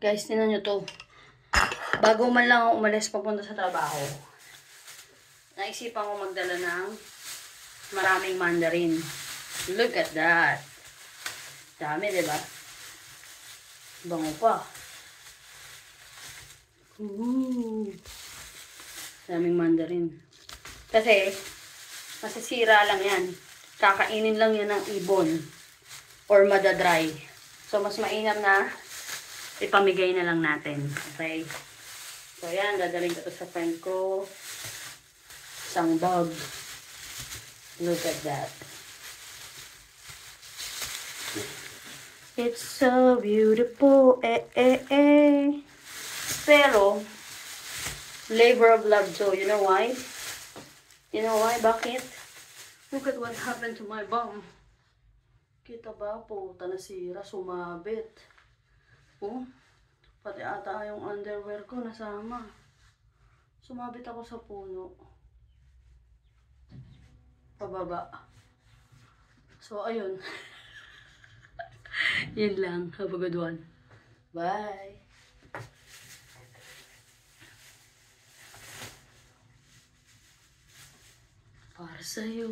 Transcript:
Guys, tingnan nyo to. Bago man lang ako umalis papunta sa trabaho, naisipan ko magdala ng maraming mandarin. Look at that. Dami, diba? Bango pa. Daming mandarin. Kasi, masisira lang yan. Kakainin lang yan ng ibon. Or madadry. So, mas mainam na ipamigay na lang natin. Okay? So, yan. Dadaling ko to sa friend ko. Isang bag. Look at that. It's so beautiful. Pero, labor of love too. You know why? You know why? Bakit? Look at what happened to my bum. Kita ba? Puta, nasira. Sumabit. Oh, pati ata yung underwear ko nasama. Sumabit ako sa puno. Pababa. So, ayun. Yun lang. Have a good one. Bye. Para sa'yo.